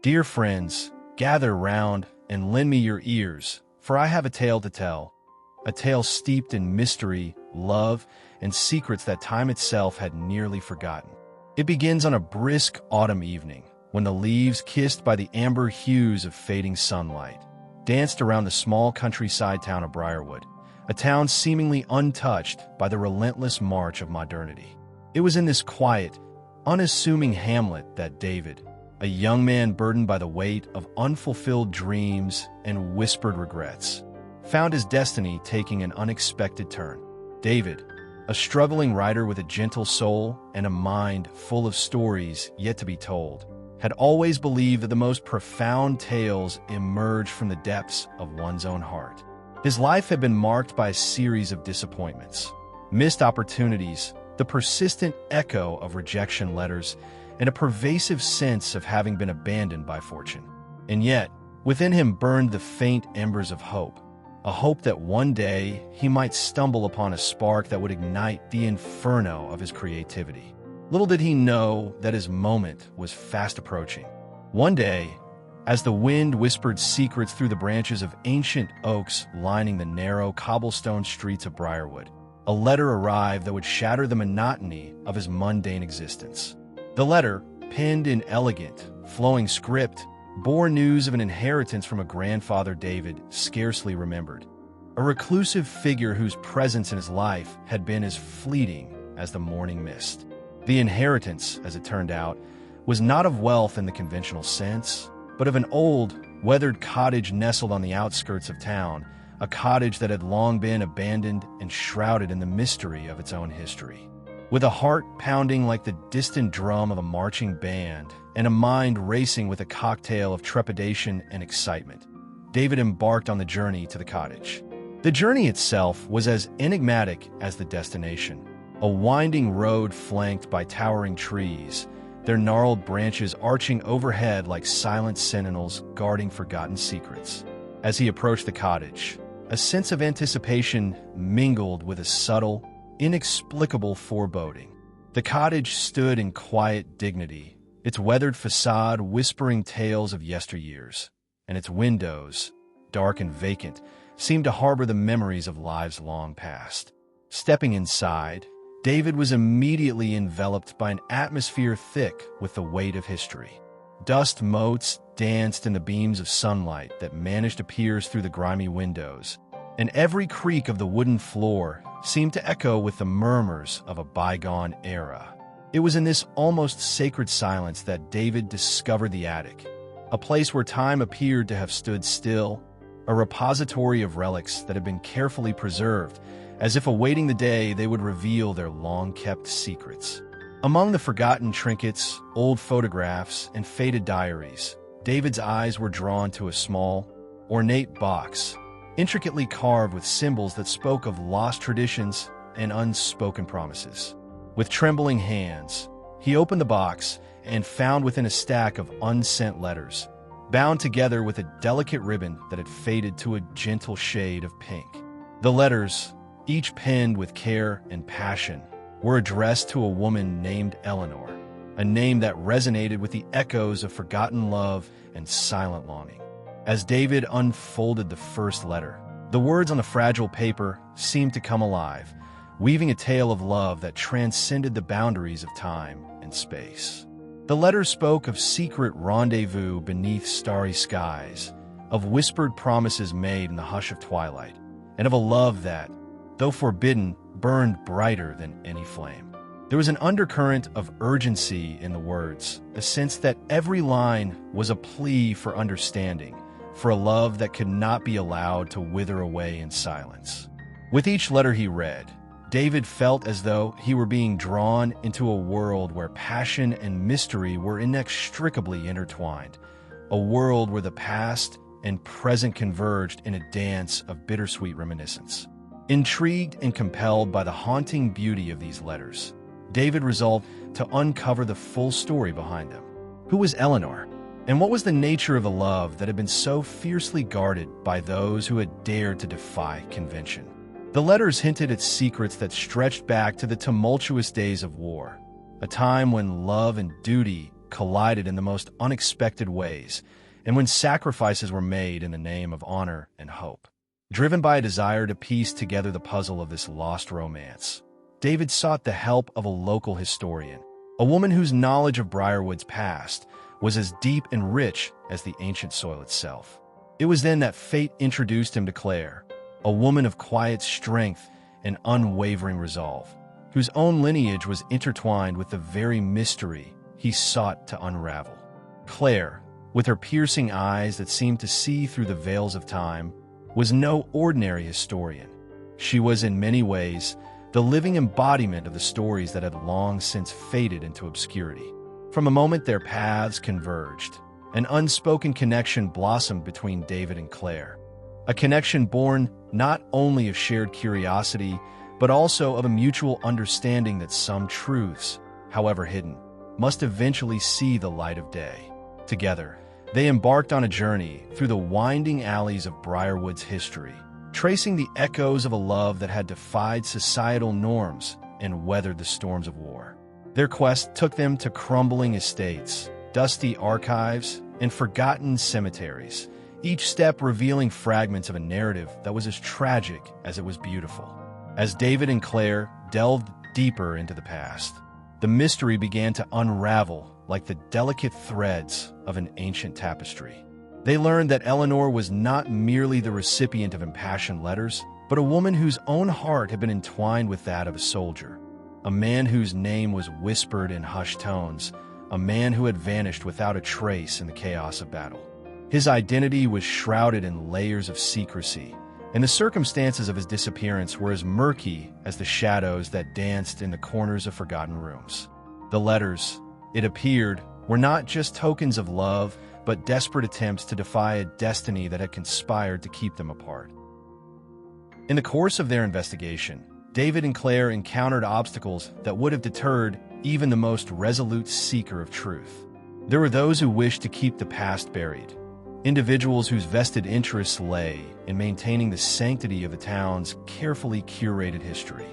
Dear friends, gather round and lend me your ears, for I have a tale to tell, a tale steeped in mystery, love, and secrets that time itself had nearly forgotten. It begins on a brisk autumn evening, when the leaves, kissed by the amber hues of fading sunlight, danced around the small countryside town of Briarwood, a town seemingly untouched by the relentless march of modernity. It was in this quiet, unassuming hamlet that David, a young man burdened by the weight of unfulfilled dreams and whispered regrets, found his destiny taking an unexpected turn. David, a struggling writer with a gentle soul and a mind full of stories yet to be told, had always believed that the most profound tales emerged from the depths of one's own heart. His life had been marked by a series of disappointments, missed opportunities, the persistent echo of rejection letters, and a pervasive sense of having been abandoned by fortune. And yet, within him burned the faint embers of hope, a hope that one day he might stumble upon a spark that would ignite the inferno of his creativity. Little did he know that his moment was fast approaching. One day, as the wind whispered secrets through the branches of ancient oaks lining the narrow cobblestone streets of Briarwood, a letter arrived that would shatter the monotony of his mundane existence. The letter, penned in elegant, flowing script, bore news of an inheritance from a grandfather David scarcely remembered, a reclusive figure whose presence in his life had been as fleeting as the morning mist. The inheritance, as it turned out, was not of wealth in the conventional sense, but of an old, weathered cottage nestled on the outskirts of town, a cottage that had long been abandoned and shrouded in the mystery of its own history. With a heart pounding like the distant drum of a marching band and a mind racing with a cocktail of trepidation and excitement, David embarked on the journey to the cottage. The journey itself was as enigmatic as the destination, a winding road flanked by towering trees, their gnarled branches arching overhead like silent sentinels guarding forgotten secrets. As he approached the cottage, a sense of anticipation mingled with a subtle, inexplicable foreboding. The cottage stood in quiet dignity, its weathered facade whispering tales of yesteryears, and its windows, dark and vacant, seemed to harbor the memories of lives long past. Stepping inside, David was immediately enveloped by an atmosphere thick with the weight of history. Dust motes danced in the beams of sunlight that managed to pierce through the grimy windows, and every creak of the wooden floor seemed to echo with the murmurs of a bygone era. It was in this almost sacred silence that David discovered the attic, a place where time appeared to have stood still, a repository of relics that had been carefully preserved, as if awaiting the day they would reveal their long-kept secrets. Among the forgotten trinkets, old photographs, and faded diaries, David's eyes were drawn to a small, ornate box, intricately carved with symbols that spoke of lost traditions and unspoken promises. With trembling hands, he opened the box and found within a stack of unsent letters, bound together with a delicate ribbon that had faded to a gentle shade of pink. The letters, each penned with care and passion, were addressed to a woman named Eleanor, a name that resonated with the echoes of forgotten love and silent longing. As David unfolded the first letter, the words on the fragile paper seemed to come alive, weaving a tale of love that transcended the boundaries of time and space. The letter spoke of secret rendezvous beneath starry skies, of whispered promises made in the hush of twilight, and of a love that, though forbidden, burned brighter than any flame. There was an undercurrent of urgency in the words, a sense that every line was a plea for understanding, for a love that could not be allowed to wither away in silence. With each letter he read, David felt as though he were being drawn into a world where passion and mystery were inextricably intertwined, a world where the past and present converged in a dance of bittersweet reminiscence. Intrigued and compelled by the haunting beauty of these letters, David resolved to uncover the full story behind them. Who was Eleanor? And what was the nature of the love that had been so fiercely guarded by those who had dared to defy convention? The letters hinted at secrets that stretched back to the tumultuous days of war, a time when love and duty collided in the most unexpected ways, and when sacrifices were made in the name of honor and hope. Driven by a desire to piece together the puzzle of this lost romance, David sought the help of a local historian, a woman whose knowledge of Briarwood's past was as deep and rich as the ancient soil itself. It was then that fate introduced him to Claire, a woman of quiet strength and unwavering resolve, whose own lineage was intertwined with the very mystery he sought to unravel. Claire, with her piercing eyes that seemed to see through the veils of time, was no ordinary historian. She was in many ways the living embodiment of the stories that had long since faded into obscurity. From the moment their paths converged, an unspoken connection blossomed between David and Claire. A connection born not only of shared curiosity, but also of a mutual understanding that some truths, however hidden, must eventually see the light of day. Together, they embarked on a journey through the winding alleys of Briarwood's history, tracing the echoes of a love that had defied societal norms and weathered the storms of war. Their quest took them to crumbling estates, dusty archives, and forgotten cemeteries, each step revealing fragments of a narrative that was as tragic as it was beautiful. As David and Claire delved deeper into the past, the mystery began to unravel like the delicate threads of an ancient tapestry. They learned that Eleanor was not merely the recipient of impassioned letters, but a woman whose own heart had been entwined with that of a soldier, a man whose name was whispered in hushed tones, a man who had vanished without a trace in the chaos of battle. His identity was shrouded in layers of secrecy, and the circumstances of his disappearance were as murky as the shadows that danced in the corners of forgotten rooms. The letters, it appeared, were not just tokens of love, but desperate attempts to defy a destiny that had conspired to keep them apart. In the course of their investigation, David and Claire encountered obstacles that would have deterred even the most resolute seeker of truth. There were those who wished to keep the past buried, individuals whose vested interests lay in maintaining the sanctity of the town's carefully curated history.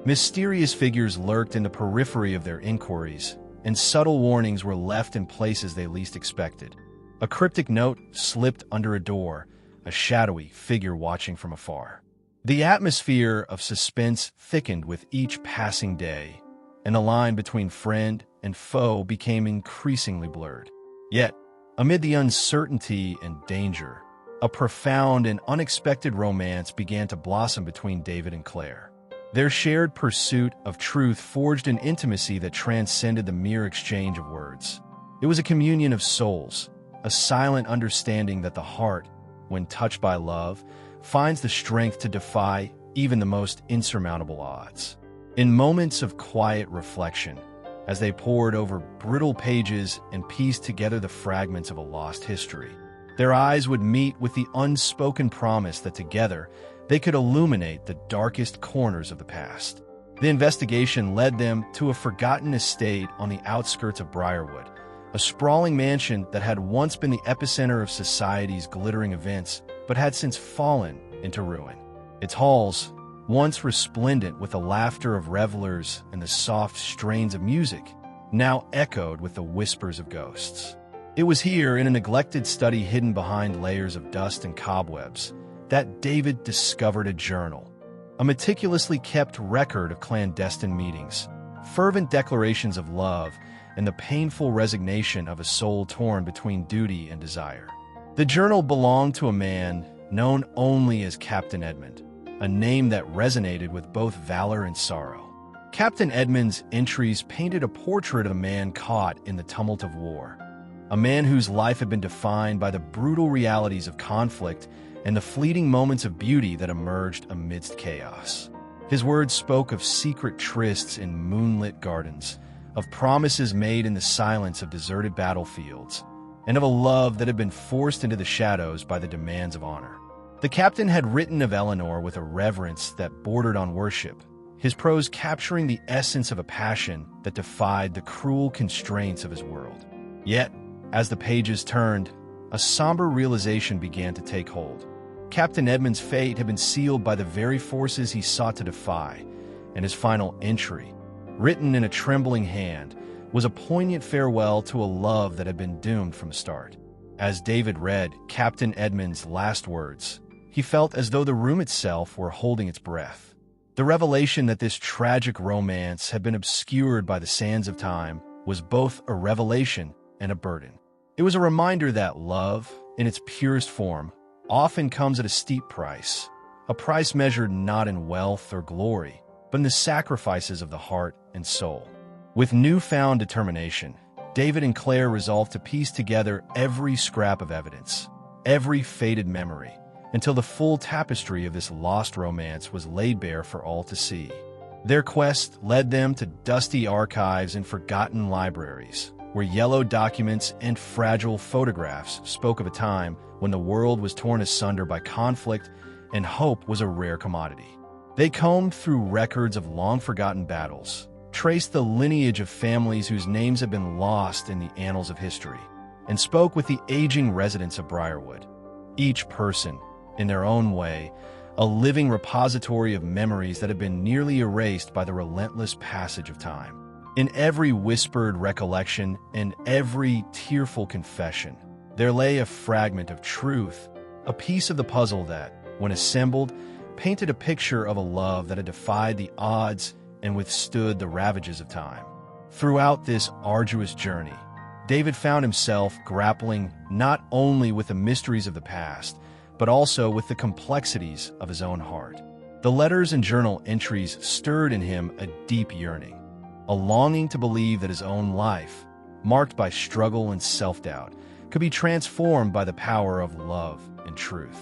Mysterious figures lurked in the periphery of their inquiries, and subtle warnings were left in places they least expected. A cryptic note slipped under a door, a shadowy figure watching from afar. The atmosphere of suspense thickened with each passing day, and the line between friend and foe became increasingly blurred. Yet, amid the uncertainty and danger, a profound and unexpected romance began to blossom between David and Claire. Their shared pursuit of truth forged an intimacy that transcended the mere exchange of words. It was a communion of souls, a silent understanding that the heart, when touched by love, finds the strength to defy even the most insurmountable odds. In moments of quiet reflection, as they pored over brittle pages and pieced together the fragments of a lost history, their eyes would meet with the unspoken promise that together they could illuminate the darkest corners of the past. The investigation led them to a forgotten estate on the outskirts of Briarwood, a sprawling mansion that had once been the epicenter of society's glittering events, but had since fallen into ruin. Its halls, once resplendent with the laughter of revelers and the soft strains of music, now echoed with the whispers of ghosts. It was here, in a neglected study hidden behind layers of dust and cobwebs, that David discovered a journal, a meticulously kept record of clandestine meetings, fervent declarations of love, and the painful resignation of a soul torn between duty and desire. The journal belonged to a man known only as Captain Edmund, a name that resonated with both valor and sorrow. Captain Edmund's entries painted a portrait of a man caught in the tumult of war, a man whose life had been defined by the brutal realities of conflict and the fleeting moments of beauty that emerged amidst chaos. His words spoke of secret trysts in moonlit gardens, of promises made in the silence of deserted battlefields, and of a love that had been forced into the shadows by the demands of honor. The captain had written of Eleanor with a reverence that bordered on worship, his prose capturing the essence of a passion that defied the cruel constraints of his world. Yet, as the pages turned, a somber realization began to take hold. Captain Edmund's fate had been sealed by the very forces he sought to defy, and his final entry, written in a trembling hand, was a poignant farewell to a love that had been doomed from the start. As David read Captain Edmund's last words, he felt as though the room itself were holding its breath. The revelation that this tragic romance had been obscured by the sands of time was both a revelation and a burden. It was a reminder that love, in its purest form, often comes at a steep price, a price measured not in wealth or glory, but in the sacrifices of the heart and soul. With newfound determination, David and Claire resolved to piece together every scrap of evidence, every faded memory, until the full tapestry of this lost romance was laid bare for all to see. Their quest led them to dusty archives and forgotten libraries, where yellow documents and fragile photographs spoke of a time when the world was torn asunder by conflict and hope was a rare commodity. They combed through records of long-forgotten battles, traced the lineage of families whose names had been lost in the annals of history, and spoke with the aging residents of Briarwood. Each person, in their own way, a living repository of memories that had been nearly erased by the relentless passage of time. In every whispered recollection and every tearful confession, there lay a fragment of truth, a piece of the puzzle that, when assembled, painted a picture of a love that had defied the odds and withstood the ravages of time. Throughout this arduous journey, David found himself grappling not only with the mysteries of the past, but also with the complexities of his own heart. The letters and journal entries stirred in him a deep yearning, a longing to believe that his own life, marked by struggle and self-doubt, could be transformed by the power of love and truth.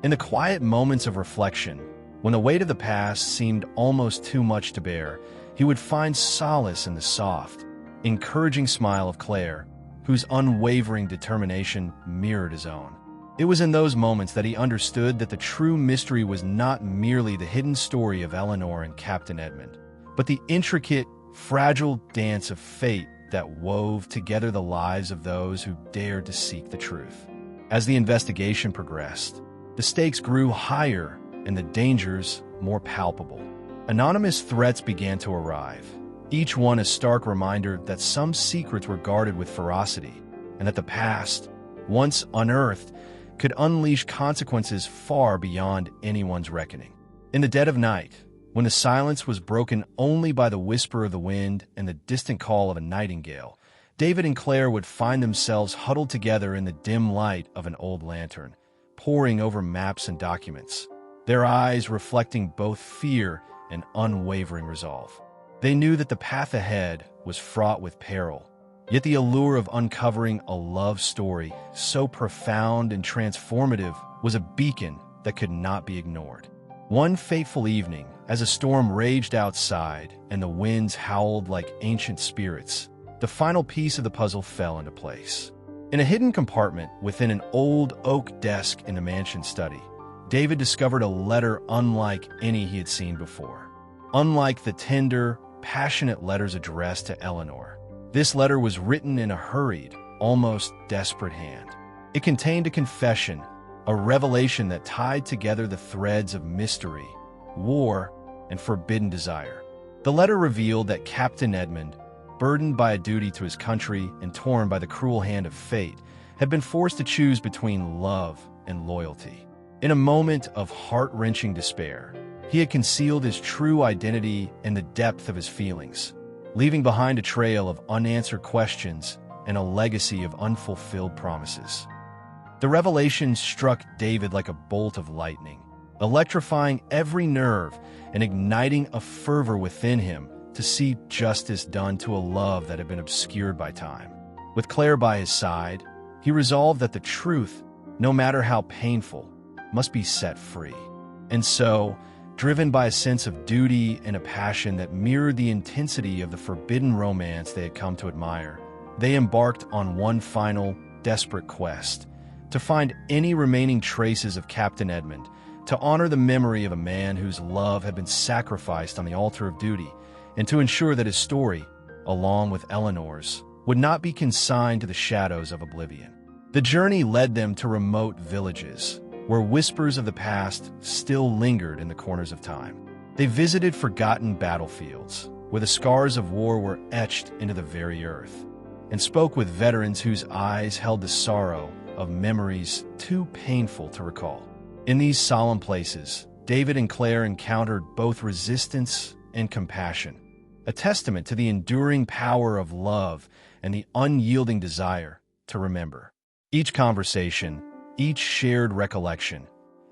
In the quiet moments of reflection, when the weight of the past seemed almost too much to bear, he would find solace in the soft, encouraging smile of Claire, whose unwavering determination mirrored his own. It was in those moments that he understood that the true mystery was not merely the hidden story of Eleanor and Captain Edmund, but the intricate, fragile dance of fate that wove together the lives of those who dared to seek the truth. As the investigation progressed, the stakes grew higher and the dangers more palpable. Anonymous threats began to arrive, each one a stark reminder that some secrets were guarded with ferocity, and that the past, once unearthed, could unleash consequences far beyond anyone's reckoning. In the dead of night, when the silence was broken only by the whisper of the wind and the distant call of a nightingale, David and Claire would find themselves huddled together in the dim light of an old lantern, poring over maps and documents, their eyes reflecting both fear and unwavering resolve. They knew that the path ahead was fraught with peril, yet the allure of uncovering a love story so profound and transformative was a beacon that could not be ignored. One fateful evening, as a storm raged outside and the winds howled like ancient spirits, the final piece of the puzzle fell into place. In a hidden compartment within an old oak desk in the mansion study, David discovered a letter unlike any he had seen before. Unlike the tender, passionate letters addressed to Eleanor, this letter was written in a hurried, almost desperate hand. It contained a confession, a revelation that tied together the threads of mystery, war, and forbidden desire. The letter revealed that Captain Edmund, burdened by a duty to his country and torn by the cruel hand of fate, had been forced to choose between love and loyalty. In a moment of heart-wrenching despair, he had concealed his true identity in the depth of his feelings, leaving behind a trail of unanswered questions and a legacy of unfulfilled promises. The revelation struck David like a bolt of lightning, electrifying every nerve and igniting a fervor within him to see justice done to a love that had been obscured by time. With Claire by his side, he resolved that the truth, no matter how painful, must be set free. And so, driven by a sense of duty and a passion that mirrored the intensity of the forbidden romance they had come to admire, they embarked on one final, desperate quest to find any remaining traces of Captain Edmund, to honor the memory of a man whose love had been sacrificed on the altar of duty, and to ensure that his story, along with Eleanor's, would not be consigned to the shadows of oblivion. The journey led them to remote villages, where whispers of the past still lingered in the corners of time. They visited forgotten battlefields, where the scars of war were etched into the very earth, and spoke with veterans whose eyes held the sorrow of memories too painful to recall. In these solemn places, David and Claire encountered both resistance and compassion, a testament to the enduring power of love and the unyielding desire to remember. Each conversation, each shared recollection,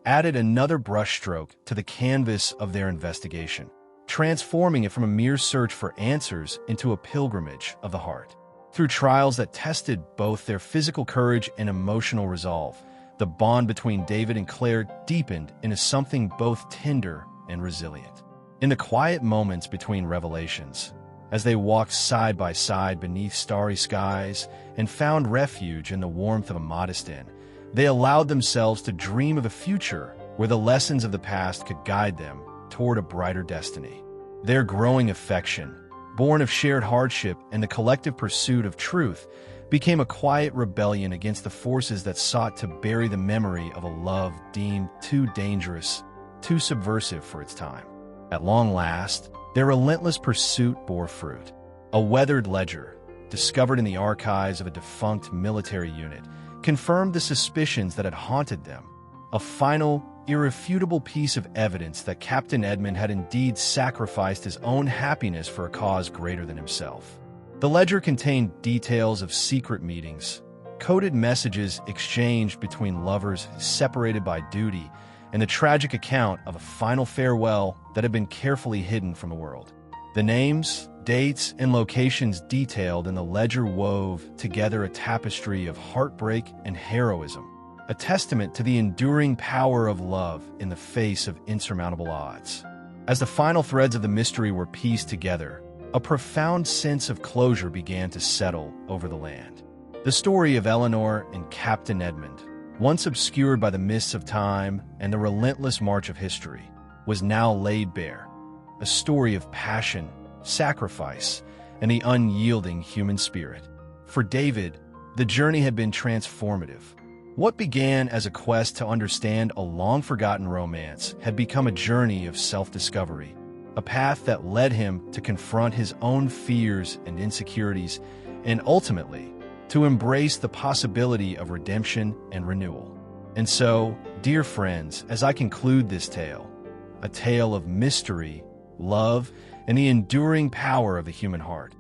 added another brushstroke to the canvas of their investigation, transforming it from a mere search for answers into a pilgrimage of the heart. Through trials that tested both their physical courage and emotional resolve, the bond between David and Claire deepened into something both tender and resilient. In the quiet moments between revelations, as they walked side by side beneath starry skies and found refuge in the warmth of a modest inn, they allowed themselves to dream of a future where the lessons of the past could guide them toward a brighter destiny. Their growing affection, born of shared hardship and the collective pursuit of truth, became a quiet rebellion against the forces that sought to bury the memory of a love deemed too dangerous, too subversive for its time. At long last, their relentless pursuit bore fruit. A weathered ledger, discovered in the archives of a defunct military unit, confirmed the suspicions that had haunted them, a final, irrefutable piece of evidence that Captain Edmund had indeed sacrificed his own happiness for a cause greater than himself. The ledger contained details of secret meetings, coded messages exchanged between lovers separated by duty, and the tragic account of a final farewell that had been carefully hidden from the world. The names, dates, and locations detailed in the ledger wove together a tapestry of heartbreak and heroism, a testament to the enduring power of love in the face of insurmountable odds. As the final threads of the mystery were pieced together, a profound sense of closure began to settle over the land. The story of Eleanor and Captain Edmund, once obscured by the mists of time and the relentless march of history, was now laid bare, a story of passion, sacrifice, and the unyielding human spirit. For David, the journey had been transformative. What began as a quest to understand a long-forgotten romance had become a journey of self-discovery, a path that led him to confront his own fears and insecurities, and ultimately, to embrace the possibility of redemption and renewal. And so, dear friends, as I conclude this tale, a tale of mystery, love, and the enduring power of the human heart,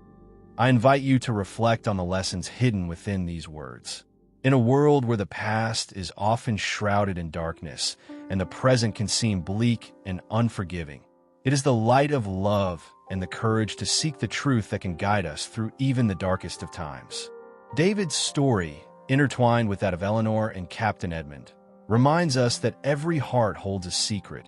I invite you to reflect on the lessons hidden within these words. In a world where the past is often shrouded in darkness and the present can seem bleak and unforgiving, it is the light of love and the courage to seek the truth that can guide us through even the darkest of times. David's story, intertwined with that of Eleanor and Captain Edmund, reminds us that every heart holds a secret,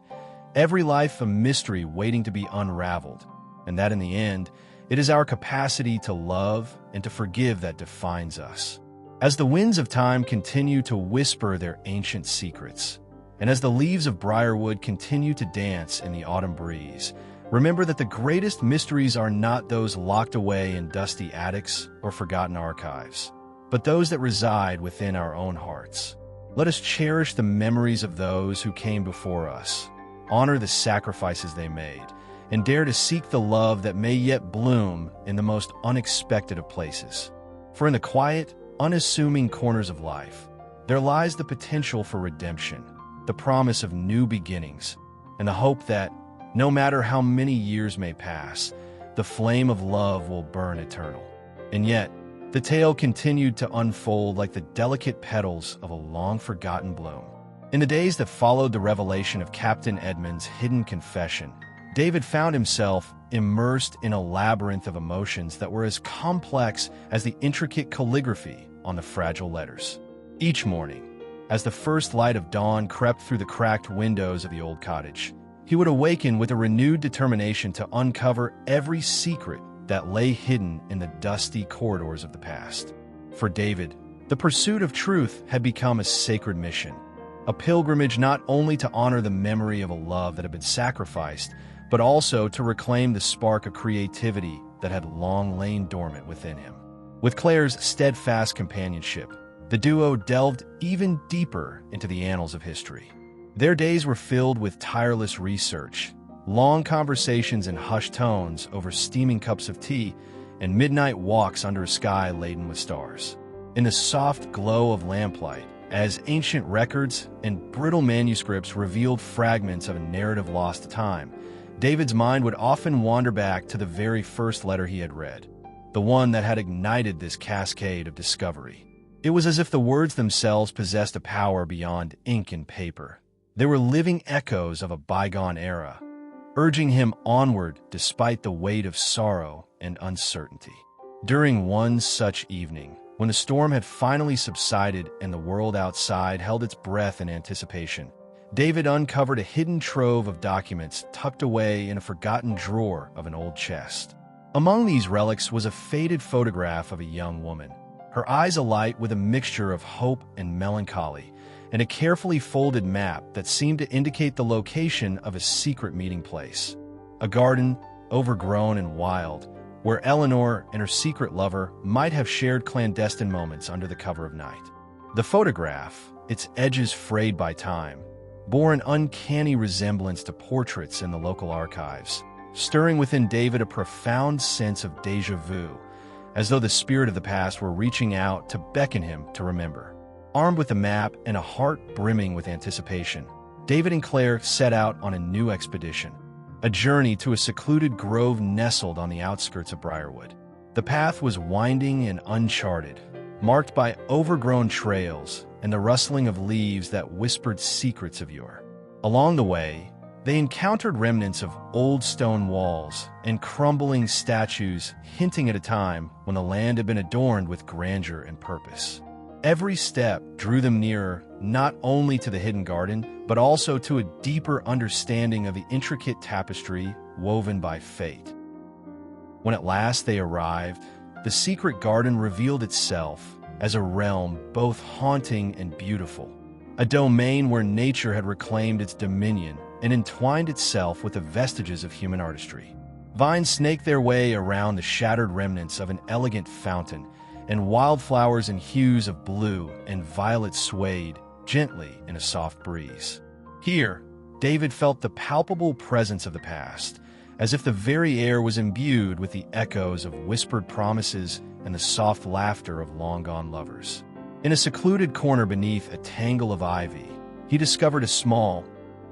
every life a mystery waiting to be unraveled, and that in the end, it is our capacity to love and to forgive that defines us. As the winds of time continue to whisper their ancient secrets, and as the leaves of briarwood continue to dance in the autumn breeze, remember that the greatest mysteries are not those locked away in dusty attics or forgotten archives, but those that reside within our own hearts. Let us cherish the memories of those who came before us, honor the sacrifices they made, and dare to seek the love that may yet bloom in the most unexpected of places. For in the quiet, unassuming corners of life, there lies the potential for redemption, the promise of new beginnings, and the hope that, no matter how many years may pass, the flame of love will burn eternal. And yet, the tale continued to unfold like the delicate petals of a long-forgotten bloom. In the days that followed the revelation of Captain Edmund's hidden confession, David found himself immersed in a labyrinth of emotions that were as complex as the intricate calligraphy on the fragile letters. Each morning, as the first light of dawn crept through the cracked windows of the old cottage, he would awaken with a renewed determination to uncover every secret that lay hidden in the dusty corridors of the past. For David, the pursuit of truth had become a sacred mission, a pilgrimage not only to honor the memory of a love that had been sacrificed, but also to reclaim the spark of creativity that had long lain dormant within him. With Claire's steadfast companionship, the duo delved even deeper into the annals of history. Their days were filled with tireless research, long conversations in hushed tones over steaming cups of tea, and midnight walks under a sky laden with stars. In the soft glow of lamplight, as ancient records and brittle manuscripts revealed fragments of a narrative lost to time, David's mind would often wander back to the very first letter he had read, the one that had ignited this cascade of discovery. It was as if the words themselves possessed a power beyond ink and paper. They were living echoes of a bygone era, urging him onward despite the weight of sorrow and uncertainty. During one such evening, when the storm had finally subsided and the world outside held its breath in anticipation, David uncovered a hidden trove of documents tucked away in a forgotten drawer of an old chest. Among these relics was a faded photograph of a young woman, her eyes alight with a mixture of hope and melancholy, and a carefully folded map that seemed to indicate the location of a secret meeting place. A garden, overgrown and wild, where Eleanor and her secret lover might have shared clandestine moments under the cover of night. The photograph, its edges frayed by time, bore an uncanny resemblance to portraits in the local archives, stirring within David a profound sense of déjà vu, as though the spirit of the past were reaching out to beckon him to remember. Armed with a map and a heart brimming with anticipation, David and Claire set out on a new expedition, a journey to a secluded grove nestled on the outskirts of Briarwood. The path was winding and uncharted, marked by overgrown trails and the rustling of leaves that whispered secrets of yore. Along the way, they encountered remnants of old stone walls and crumbling statues hinting at a time when the land had been adorned with grandeur and purpose. Every step drew them nearer not only to the hidden garden, but also to a deeper understanding of the intricate tapestry woven by fate. When at last they arrived, the secret garden revealed itself as a realm both haunting and beautiful, a domain where nature had reclaimed its dominion and entwined itself with the vestiges of human artistry. Vines snaked their way around the shattered remnants of an elegant fountain, and wildflowers in hues of blue and violet swayed gently in a soft breeze. Here, David felt the palpable presence of the past, as if the very air was imbued with the echoes of whispered promises and the soft laughter of long-gone lovers. In a secluded corner beneath a tangle of ivy, he discovered a small,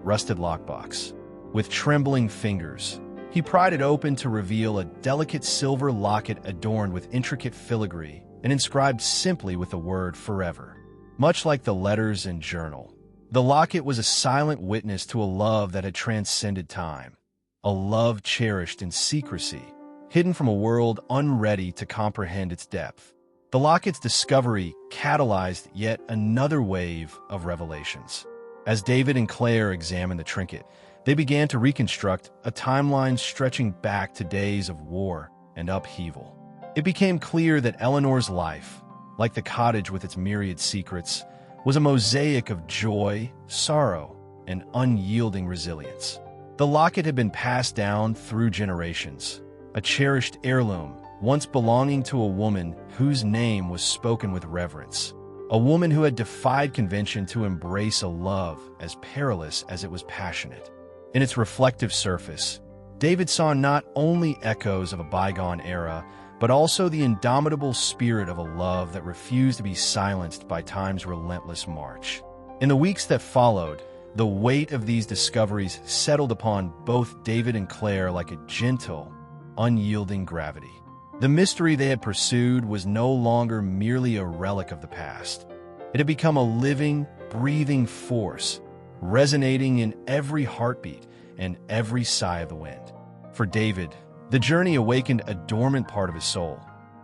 rusted lockbox. With trembling fingers, he pried it open to reveal a delicate silver locket adorned with intricate filigree and inscribed simply with the word forever. Much like the letters and journal, the locket was a silent witness to a love that had transcended time, a love cherished in secrecy, hidden from a world unready to comprehend its depth. The locket's discovery catalyzed yet another wave of revelations. As David and Claire examined the trinket, they began to reconstruct a timeline stretching back to days of war and upheaval. It became clear that Eleanor's life, like the cottage with its myriad secrets, was a mosaic of joy, sorrow, and unyielding resilience. The locket had been passed down through generations, a cherished heirloom once belonging to a woman whose name was spoken with reverence, a woman who had defied convention to embrace a love as perilous as it was passionate. In its reflective surface, David saw not only echoes of a bygone era, but also the indomitable spirit of a love that refused to be silenced by time's relentless march. In the weeks that followed, the weight of these discoveries settled upon both David and Claire like a gentle, unyielding gravity. The mystery they had pursued was no longer merely a relic of the past. It had become a living, breathing force, resonating in every heartbeat and every sigh of the wind. For David, the journey awakened a dormant part of his soul.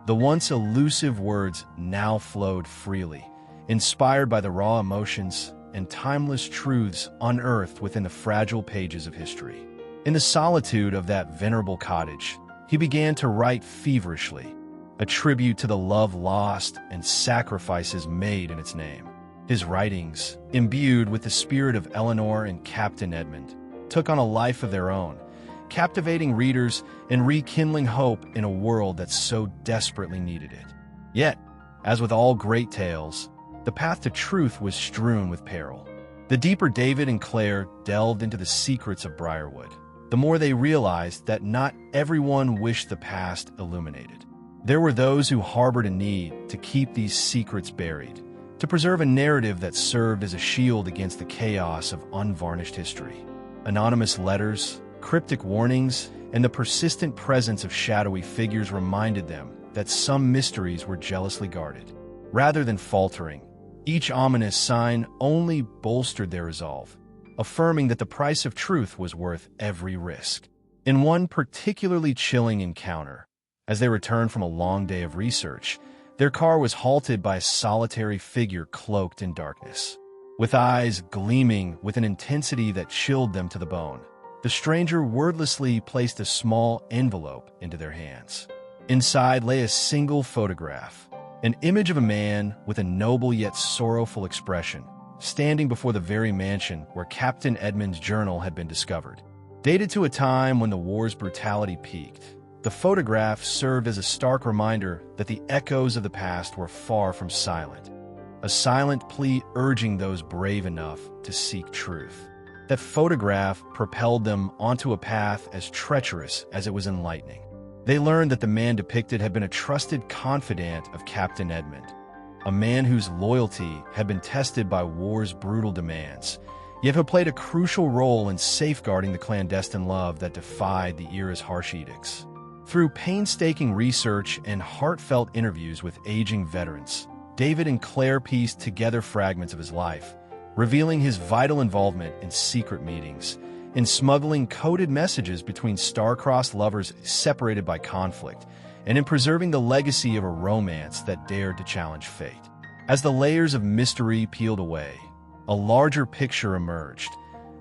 The once elusive words now flowed freely, inspired by the raw emotions and timeless truths unearthed within the fragile pages of history. In the solitude of that venerable cottage, he began to write feverishly, a tribute to the love lost and sacrifices made in its name. His writings, imbued with the spirit of Eleanor and Captain Edmund, took on a life of their own, captivating readers and rekindling hope in a world that so desperately needed it. Yet, as with all great tales, the path to truth was strewn with peril. The deeper David and Claire delved into the secrets of Briarwood, the more they realized that not everyone wished the past illuminated. There were those who harbored a need to keep these secrets buried, to preserve a narrative that served as a shield against the chaos of unvarnished history. Anonymous letters, cryptic warnings, and the persistent presence of shadowy figures reminded them that some mysteries were jealously guarded. Rather than faltering, each ominous sign only bolstered their resolve, affirming that the price of truth was worth every risk. In one particularly chilling encounter, as they returned from a long day of research, their car was halted by a solitary figure cloaked in darkness. With eyes gleaming with an intensity that chilled them to the bone, the stranger wordlessly placed a small envelope into their hands. Inside lay a single photograph, an image of a man with a noble yet sorrowful expression, standing before the very mansion where Captain Edmund's journal had been discovered. Dated to a time when the war's brutality peaked, the photograph served as a stark reminder that the echoes of the past were far from silent, a silent plea urging those brave enough to seek truth. That photograph propelled them onto a path as treacherous as it was enlightening. They learned that the man depicted had been a trusted confidant of Captain Edmund, a man whose loyalty had been tested by war's brutal demands, yet who played a crucial role in safeguarding the clandestine love that defied the era's harsh edicts. Through painstaking research and heartfelt interviews with aging veterans, David and Claire pieced together fragments of his life, revealing his vital involvement in secret meetings, in smuggling coded messages between star-crossed lovers separated by conflict, and in preserving the legacy of a romance that dared to challenge fate. As the layers of mystery peeled away, a larger picture emerged,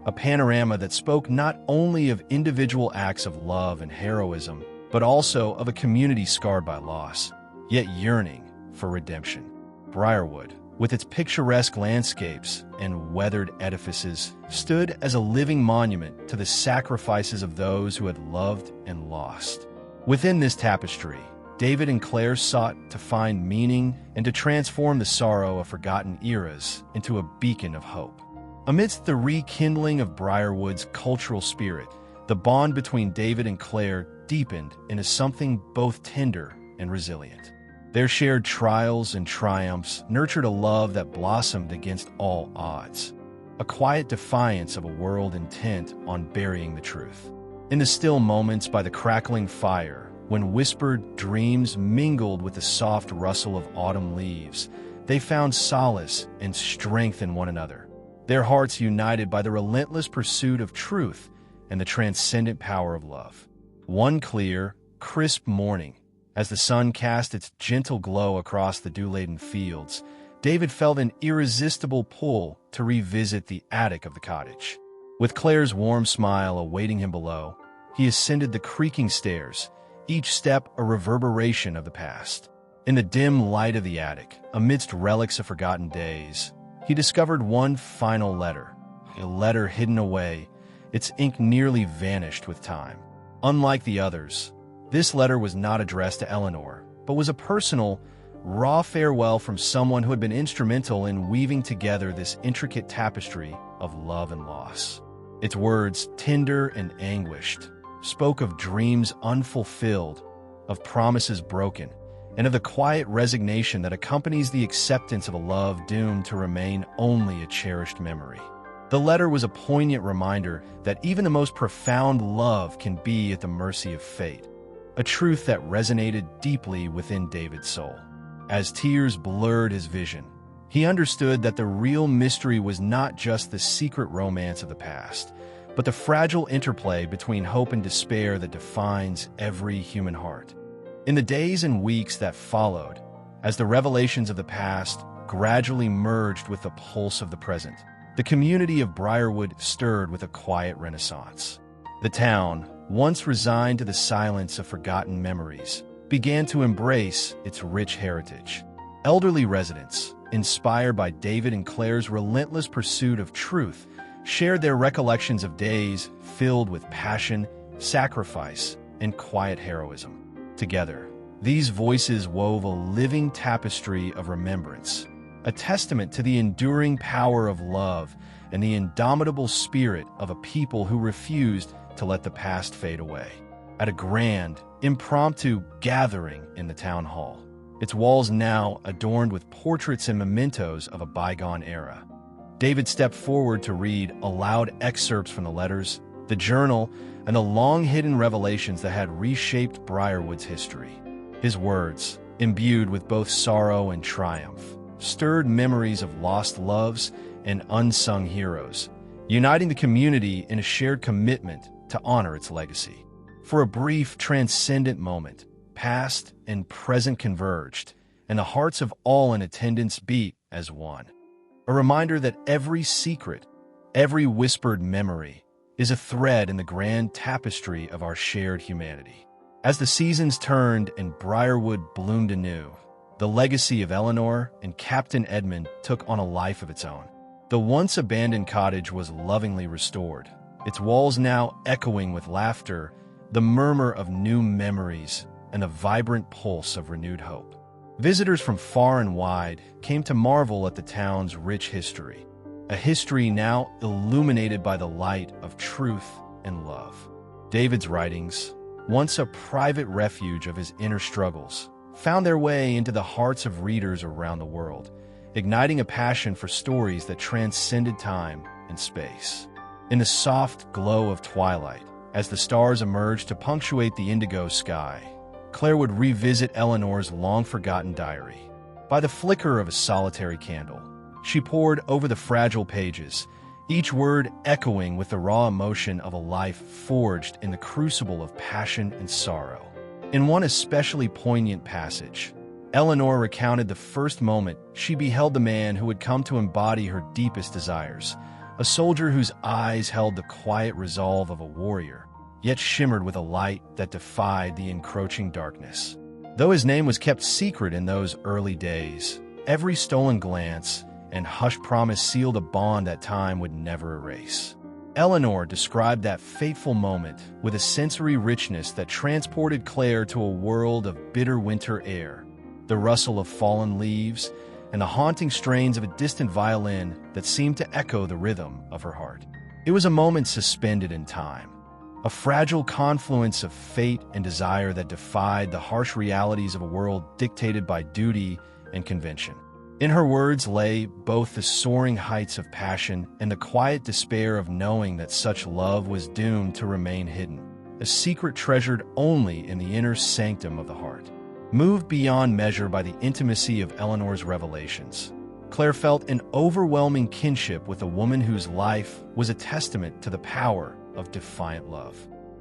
a panorama that spoke not only of individual acts of love and heroism, but also of a community scarred by loss, yet yearning for redemption. Briarwood, with its picturesque landscapes and weathered edifices, stood as a living monument to the sacrifices of those who had loved and lost. Within this tapestry, David and Claire sought to find meaning and to transform the sorrow of forgotten eras into a beacon of hope. Amidst the rekindling of Briarwood's cultural spirit, the bond between David and Claire deepened into something both tender and resilient. Their shared trials and triumphs nurtured a love that blossomed against all odds, a quiet defiance of a world intent on burying the truth. In the still moments by the crackling fire, when whispered dreams mingled with the soft rustle of autumn leaves, they found solace and strength in one another, their hearts united by the relentless pursuit of truth and the transcendent power of love. One clear, crisp morning, as the sun cast its gentle glow across the dew-laden fields, David felt an irresistible pull to revisit the attic of the cottage. With Claire's warm smile awaiting him below, he ascended the creaking stairs, each step a reverberation of the past. In the dim light of the attic, amidst relics of forgotten days, he discovered one final letter, a letter hidden away, its ink nearly vanished with time. Unlike the others, this letter was not addressed to Eleanor, but was a personal, raw farewell from someone who had been instrumental in weaving together this intricate tapestry of love and loss. Its words, tender and anguished, spoke of dreams unfulfilled, of promises broken, and of the quiet resignation that accompanies the acceptance of a love doomed to remain only a cherished memory. The letter was a poignant reminder that even the most profound love can be at the mercy of fate, a truth that resonated deeply within David's soul. As tears blurred his vision, he understood that the real mystery was not just the secret romance of the past, but the fragile interplay between hope and despair that defines every human heart. In the days and weeks that followed, as the revelations of the past gradually merged with the pulse of the present, the community of Briarwood stirred with a quiet renaissance. The town, once resigned to the silence of forgotten memories, began to embrace its rich heritage. Elderly residents, inspired by David and Claire's relentless pursuit of truth, shared their recollections of days filled with passion, sacrifice, and quiet heroism. Together, these voices wove a living tapestry of remembrance, a testament to the enduring power of love and the indomitable spirit of a people who refused to let the past fade away. At a grand, impromptu gathering in the town hall, its walls now adorned with portraits and mementos of a bygone era, David stepped forward to read aloud excerpts from the letters, the journal, and the long-hidden revelations that had reshaped Briarwood's history. His words, imbued with both sorrow and triumph, stirred memories of lost loves and unsung heroes, uniting the community in a shared commitment to honor its legacy. For a brief, transcendent moment, past and present converged, and the hearts of all in attendance beat as one. A reminder that every secret, every whispered memory, is a thread in the grand tapestry of our shared humanity. As the seasons turned and Briarwood bloomed anew, the legacy of Eleanor and Captain Edmund took on a life of its own. The once abandoned cottage was lovingly restored, its walls now echoing with laughter, the murmur of new memories, and the vibrant pulse of renewed hope. Visitors from far and wide came to marvel at the town's rich history, a history now illuminated by the light of truth and love. David's writings, once a private refuge of his inner struggles, found their way into the hearts of readers around the world, igniting a passion for stories that transcended time and space. In the soft glow of twilight, as the stars emerged to punctuate the indigo sky, Claire would revisit Eleanor's long-forgotten diary. By the flicker of a solitary candle, she pored over the fragile pages, each word echoing with the raw emotion of a life forged in the crucible of passion and sorrow. In one especially poignant passage, Eleanor recounted the first moment she beheld the man who had come to embody her deepest desires, a soldier whose eyes held the quiet resolve of a warrior, yet shimmered with a light that defied the encroaching darkness. Though his name was kept secret in those early days, every stolen glance and hushed promise sealed a bond that time would never erase. Eleanor described that fateful moment with a sensory richness that transported Claire to a world of bitter winter air, the rustle of fallen leaves, and the haunting strains of a distant violin that seemed to echo the rhythm of her heart. It was a moment suspended in time, a fragile confluence of fate and desire that defied the harsh realities of a world dictated by duty and convention. In her words lay both the soaring heights of passion and the quiet despair of knowing that such love was doomed to remain hidden, a secret treasured only in the inner sanctum of the heart. Moved beyond measure by the intimacy of Eleanor's revelations, Claire felt an overwhelming kinship with a woman whose life was a testament to the power of defiant love.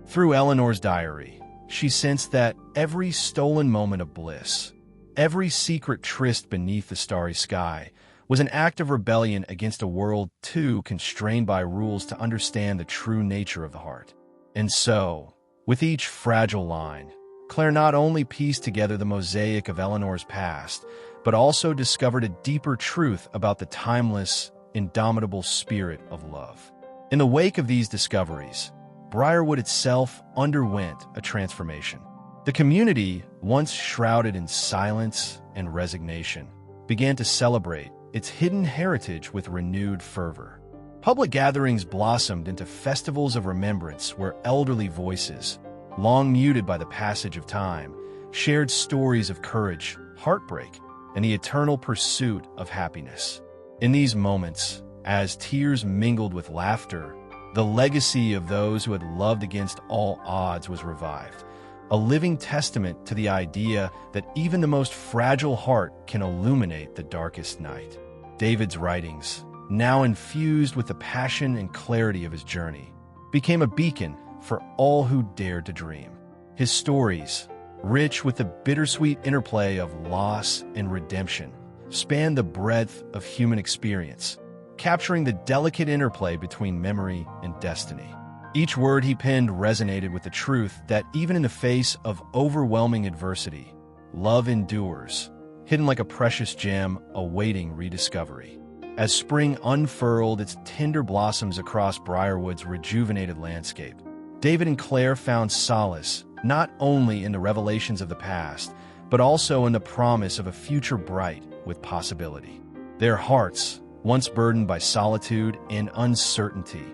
Through Eleanor's diary, she sensed that every stolen moment of bliss, every secret tryst beneath the starry sky, was an act of rebellion against a world too constrained by rules to understand the true nature of the heart. And so, with each fragile line, Claire not only pieced together the mosaic of Eleanor's past, but also discovered a deeper truth about the timeless, indomitable spirit of love. In the wake of these discoveries, Briarwood itself underwent a transformation. The community, once shrouded in silence and resignation, began to celebrate its hidden heritage with renewed fervor. Public gatherings blossomed into festivals of remembrance where elderly voices, long muted by the passage of time, shared stories of courage, heartbreak, and the eternal pursuit of happiness. In these moments, as tears mingled with laughter, the legacy of those who had loved against all odds was revived, a living testament to the idea that even the most fragile heart can illuminate the darkest night. David's writings, now infused with the passion and clarity of his journey, became a beacon for all who dared to dream. His stories, rich with the bittersweet interplay of loss and redemption, spanned the breadth of human experience, capturing the delicate interplay between memory and destiny. Each word he penned resonated with the truth that even in the face of overwhelming adversity, love endures, hidden like a precious gem awaiting rediscovery. As spring unfurled its tender blossoms across Briarwood's rejuvenated landscape, David and Claire found solace not only in the revelations of the past, but also in the promise of a future bright with possibility. Their hearts, once burdened by solitude and uncertainty,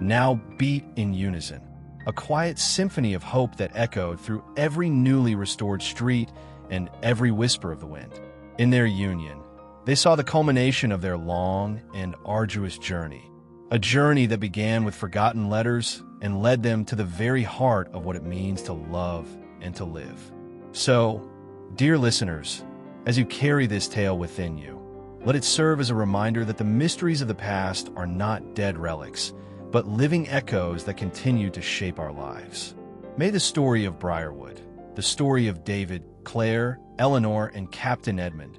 now beat in unison, a quiet symphony of hope that echoed through every newly restored street and every whisper of the wind. In their union, they saw the culmination of their long and arduous journey, a journey that began with forgotten letters and led them to the very heart of what it means to love and to live. So, dear listeners, as you carry this tale within you, let it serve as a reminder that the mysteries of the past are not dead relics, but living echoes that continue to shape our lives. May the story of Briarwood, the story of David, Claire, Eleanor, and Captain Edmund,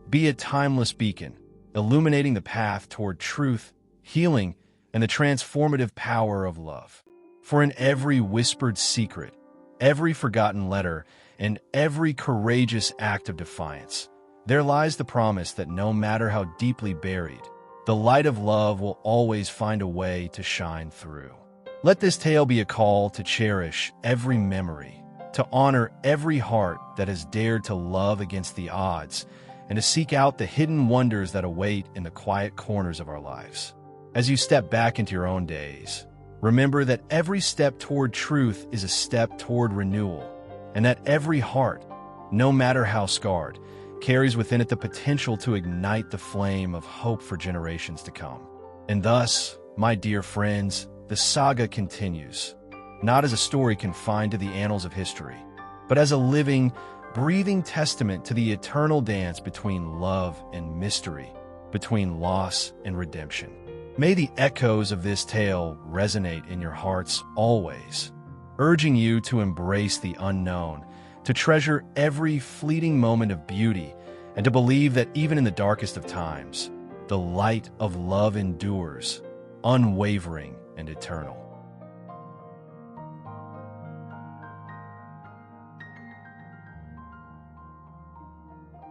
be a timeless beacon, illuminating the path toward truth, healing, and the transformative power of love. For in every whispered secret, every forgotten letter, and every courageous act of defiance, there lies the promise that no matter how deeply buried, the light of love will always find a way to shine through. Let this tale be a call to cherish every memory, to honor every heart that has dared to love against the odds, and to seek out the hidden wonders that await in the quiet corners of our lives. As you step back into your own days, remember that every step toward truth is a step toward renewal, and that every heart, no matter how scarred, carries within it the potential to ignite the flame of hope for generations to come. And thus, my dear friends, the saga continues, not as a story confined to the annals of history, but as a living, breathing testament to the eternal dance between love and mystery, between loss and redemption. May the echoes of this tale resonate in your hearts always, urging you to embrace the unknown, to treasure every fleeting moment of beauty, and to believe that even in the darkest of times, the light of love endures, unwavering and eternal.